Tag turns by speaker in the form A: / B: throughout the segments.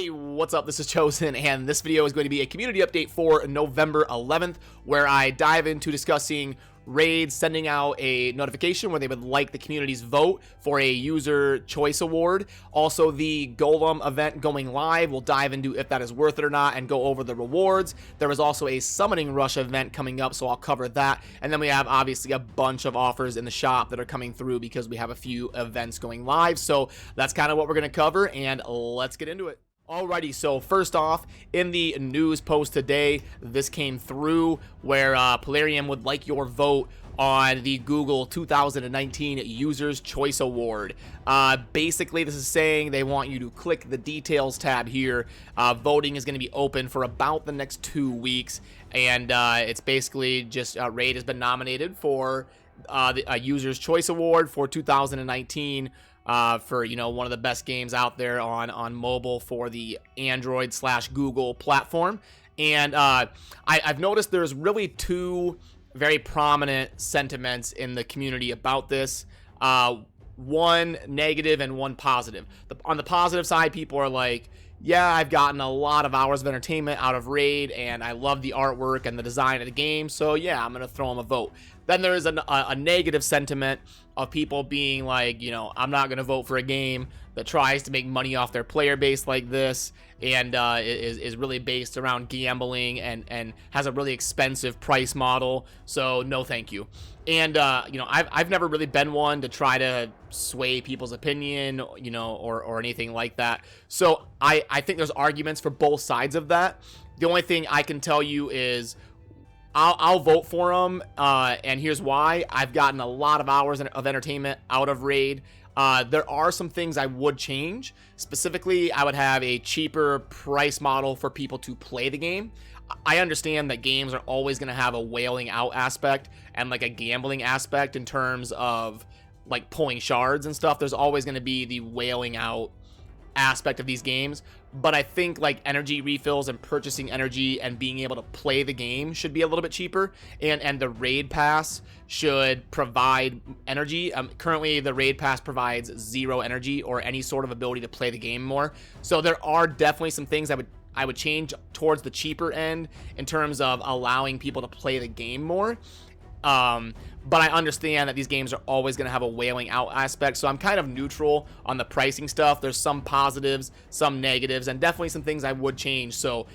A: Hey, what's up? This is Chosen, and this video is going to be a community update for November 11th, where I dive into discussing Raid sending out a notification where they would like the community's vote for a user choice award. Also, the Golem event going live. We'll dive into if that is worth it or not and go over the rewards. There is also a summoning rush event coming up, so I'll cover that. And then we have obviously a bunch of offers in the shop that are coming through because we have a few events going live. So that's kind of what we're going to cover, and let's get into it. Alrighty, so first off, in the news post today, this came through where Plarium would like your vote on the Google 2019 Users Choice Award. Basically, this is saying they want you to click the details tab here. Voting is going to be open for about the next 2 weeks, and it's basically just Raid has been nominated for the Users Choice Award for 2019. For, you know, one of the best games out there on mobile for the Android/Google platform. And I've noticed there's really two very prominent sentiments in the community about this. One negative and one positive. On the positive side, people are like, yeah, I've gotten a lot of hours of entertainment out of Raid, and I love the artwork and the design of the game, so yeah, I'm going to throw them a vote. Then there is a negative sentiment of people being like, you know, I'm not going to vote for a game that tries to make money off their player base like this, and is really based around gambling and has a really expensive price model, so no thank you. And, you know, I've never really been one to try to sway people's opinion, you know, or anything like that. So I think there's arguments for both sides of that. The only thing I can tell you is I'll vote for them, and here's why. I've gotten a lot of hours of entertainment out of Raid. There are some things I would change. Specifically, I would have a cheaper price model for people to play the game. I understand that games are always going to have a whaling out aspect and like a gambling aspect in terms of like pulling shards and stuff. There's always going to be the whaling out aspect of these games, but I think like energy refills and purchasing energy and being able to play the game should be a little bit cheaper, and the Raid Pass should provide energy. Currently the Raid Pass provides 0 energy or any sort of ability to play the game more, so there are definitely some things I would change towards the cheaper end in terms of allowing people to play the game more. But I understand that these games are always going to have a whaling out aspect, so I'm kind of neutral on the pricing stuff. There's some positives, some negatives, and definitely some things I would change. So,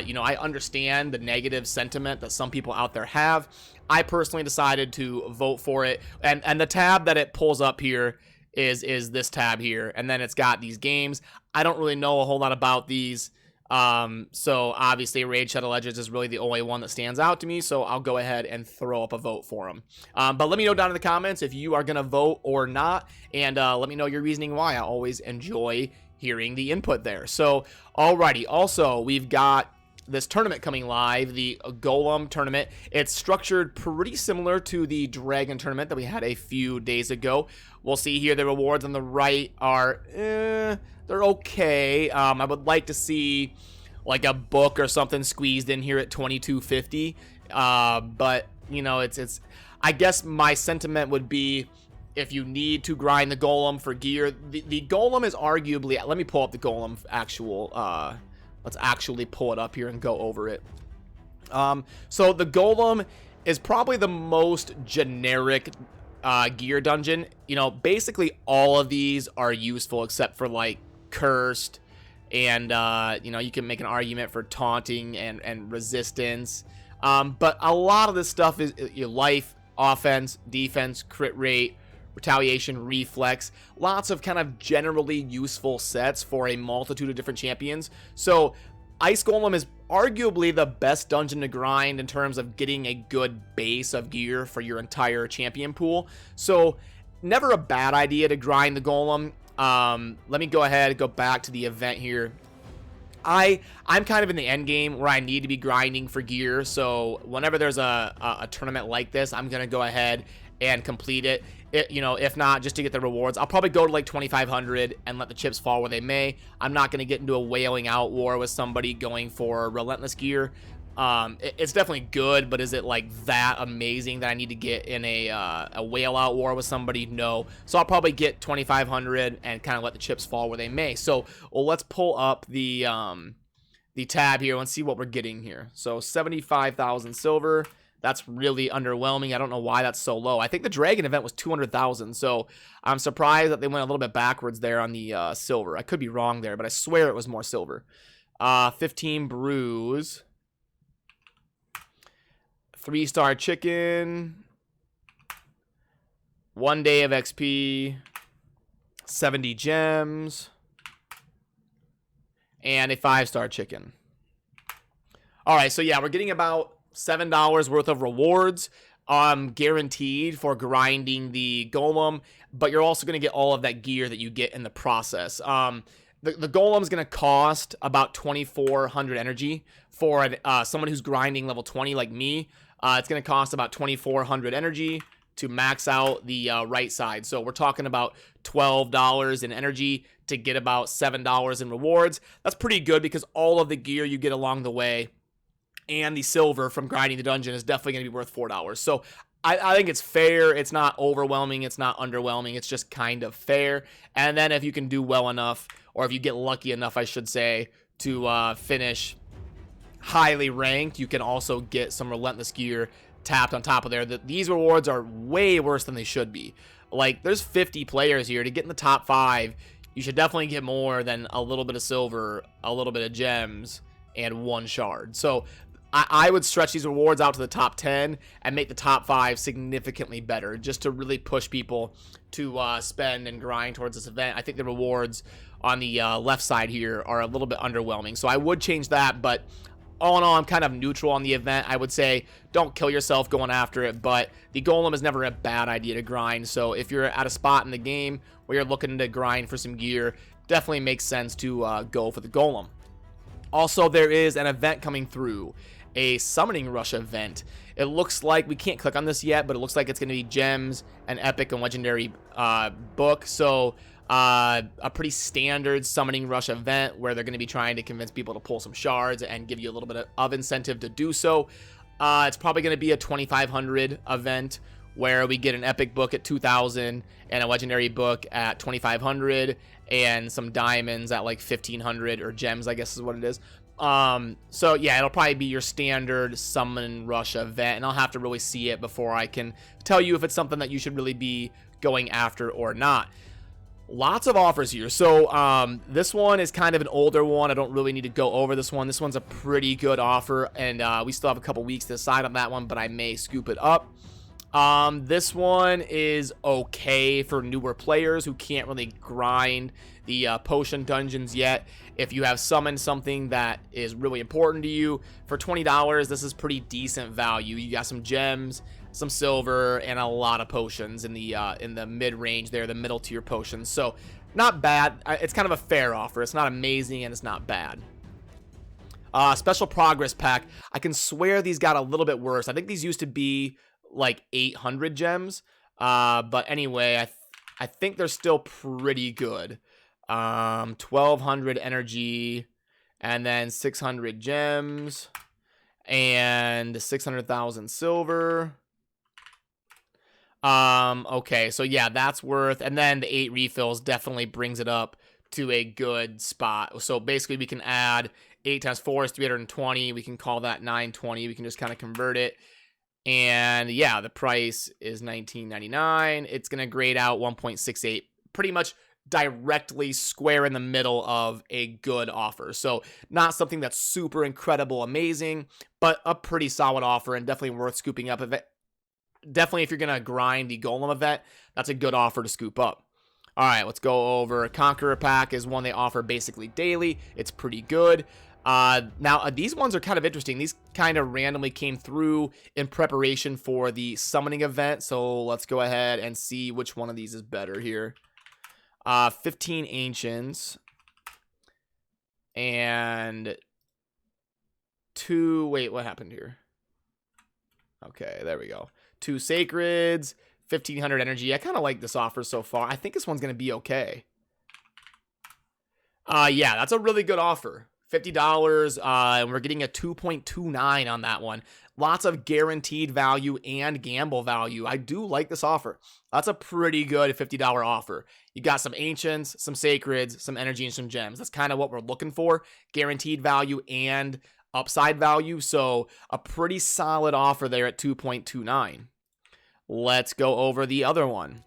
A: you know, I understand the negative sentiment that some people out there have. I personally decided to vote for it, and the tab that it pulls up here is this tab here, and then it's got these games. I don't really know a whole lot about these. So obviously Raid Shadow Legends is really the only one that stands out to me, so I'll go ahead and throw up a vote for them. But let me know down in the comments if you are gonna vote or not, and let me know your reasoning why. I always enjoy hearing the input there. So alrighty, also we've got this tournament coming live, the Golem Tournament. It's structured pretty similar to the Dragon Tournament that we had a few days ago. We'll see here the rewards on the right are, they're okay. I would like to see like a book or something squeezed in here at 2250. But you know, it's I guess my sentiment would be, if you need to grind the Golem for gear, the Golem is arguably, let me pull up the Golem actual, let's actually pull it up here and go over it. So the Golem is probably the most generic gear dungeon. You know, basically all of these are useful except for like Cursed, and you know, you can make an argument for taunting and resistance. But a lot of this stuff is your life, offense, defense, crit rate, retaliation, reflex, lots of kind of generally useful sets for a multitude of different champions. So Ice Golem is arguably the best dungeon to grind in terms of getting a good base of gear for your entire champion pool. So never a bad idea to grind the Golem. Let me go ahead and go back to the event here. I'm kind of in the end game where I need to be grinding for gear, so whenever there's a tournament like this, I'm gonna go ahead and complete it. You know, if not, just to get the rewards, I'll probably go to like 2500 and let the chips fall where they may. I'm not going to get into a whaling out war with somebody going for relentless gear. It's definitely good, but is it like that amazing that I need to get in a whale out war with somebody? No. So I'll probably get 2,500 and kind of let the chips fall where they may. So, well, let's pull up the tab here and see what we're getting here. So 75,000 silver. That's really underwhelming. I don't know why that's so low. I think the Dragon event was 200,000. So I'm surprised that they went a little bit backwards there on the silver. I could be wrong there, but I swear it was more silver. 15 brews. 3-star chicken. 1 day of XP. 70 gems. And a 5-star chicken. All right, so yeah, we're getting about $7 worth of rewards guaranteed for grinding the golem, but you're also going to get all of that gear that you get in the process. The golem's going to cost about 2,400 energy for someone who's grinding level 20 like me. It's going to cost about 2,400 energy to max out the right side. So we're talking about $12 in energy to get about $7 in rewards. That's pretty good because all of the gear you get along the way and the silver from grinding the dungeon is definitely going to be worth $4. So I think it's fair. It's not overwhelming. It's not underwhelming. It's just kind of fair. And then if you can do well enough, or if you get lucky enough, I should say, to finish highly ranked, you can also get some relentless gear tapped on top of there. These rewards are way worse than they should be. Like, there's 50 players here. To get in the top 5, you should definitely get more than a little bit of silver, a little bit of gems, and 1 shard. So I would stretch these rewards out to the top 10 and make the top 5 significantly better, just to really push people to spend and grind towards this event. I think the rewards on the left side here are a little bit underwhelming, so I would change that. But all in all, I'm kind of neutral on the event. I would say don't kill yourself going after it, but the golem is never a bad idea to grind. So if you're at a spot in the game where you're looking to grind for some gear, definitely makes sense to go for the golem. Also, there is an event coming through, a summoning rush event. It looks like, we can't click on this yet, but it looks like it's going to be gems, an epic and legendary book. So a pretty standard summoning rush event where they're going to be trying to convince people to pull some shards and give you a little bit of incentive to do so. It's probably going to be a 2,500 event where we get an epic book at 2,000 and a legendary book at 2,500 and some diamonds at like 1,500, or gems, I guess is what it is. So yeah, it'll probably be your standard summon rush event, and I'll have to really see it before I can tell you if it's something that you should really be going after or not. Lots of offers here. So this one is kind of an older one. I don't really need to go over this one. This one's a pretty good offer, and we still have a couple weeks to decide on that one, but I may scoop it up. This one is okay for newer players who can't really grind the potion dungeons yet. If you have summoned something that is really important to you, for $20, this is pretty decent value. You got some gems, some silver, and a lot of potions in the mid-range there, the middle tier potions. So not bad. It's kind of a fair offer. It's not amazing and it's not bad. Special progress pack. I can swear these got a little bit worse. I think these used to be like 800 gems, but anyway, I think they're still pretty good. 1,200 energy, and then 600 gems, and 600,000 silver. Okay, so yeah, that's worth, and then the 8 refills definitely brings it up to a good spot. So basically we can add 8 times 4 is 320. We can call that 920. We can just kind of convert it. And yeah, the price is $19.99. It's going to grade out 1.68, pretty much directly square in the middle of a good offer. So not something that's super incredible, amazing, but a pretty solid offer and definitely worth scooping up. Definitely if you're going to grind the Golem event, that's a good offer to scoop up. All right, let's go over Conqueror Pack is one they offer basically daily. It's pretty good. Now, these ones are kind of interesting. These kind of randomly came through in preparation for the summoning event. So let's go ahead and see which one of these is better here. 15 Ancients. And 2... Wait, what happened here? Okay, there we go. 2 Sacreds. 1,500 energy. I kind of like this offer so far. I think this one's going to be okay. Yeah, that's a really good offer. $50, and we're getting a 2.29 on that one. Lots of guaranteed value and gamble value. I do like this offer. That's a pretty good $50 offer. You got some ancients, some sacreds, some energy, and some gems. That's kind of what we're looking for. Guaranteed value and upside value. So a pretty solid offer there at 2.29. Let's go over the other one.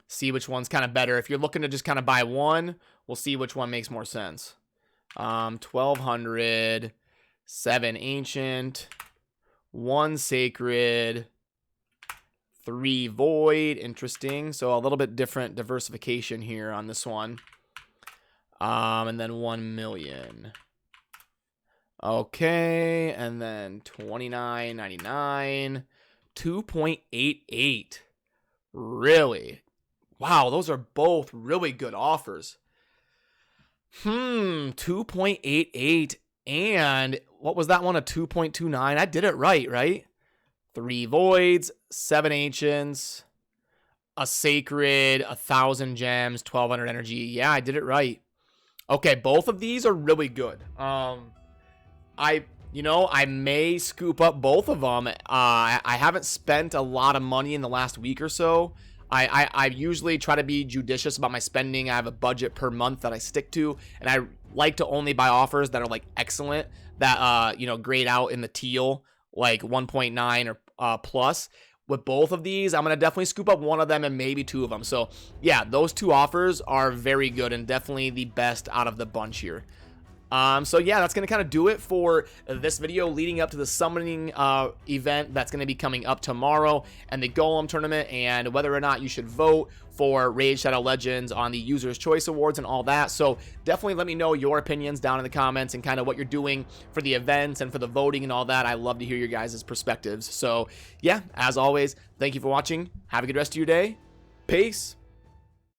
A: See which one's kind of better. If you're looking to just kind of buy one, we'll see which one makes more sense. 1200, 7 ancient, 1 sacred, 3 void. Interesting. So a little bit different diversification here on this one. And then 1 million. Okay, and then 29.99, 2.88. Really? Wow, those are both really good offers. 2.88, and what was that one? A 2.29. I did it right? 3 voids, 7 ancients, a sacred, 1,000 gems, 1,200 energy. Yeah, I did it right. Okay, both of these are really good. I may scoop up both of them. I haven't spent a lot of money in the last week or so. I usually try to be judicious about my spending. I have a budget per month that I stick to, and I like to only buy offers that are like excellent, that grade out in the teal, like 1.9 or plus. With both of these, I'm gonna definitely scoop up one of them and maybe 2 of them. So yeah, those 2 offers are very good and definitely the best out of the bunch here. So yeah, that's going to kind of do it for this video leading up to the summoning event that's going to be coming up tomorrow, and the Golem Tournament, and whether or not you should vote for Raid Shadow Legends on the User's Choice Awards and all that. So definitely let me know your opinions down in the comments and kind of what you're doing for the events and for the voting and all that. I love to hear your guys' perspectives. So yeah, as always, thank you for watching. Have a good rest of your day. Peace.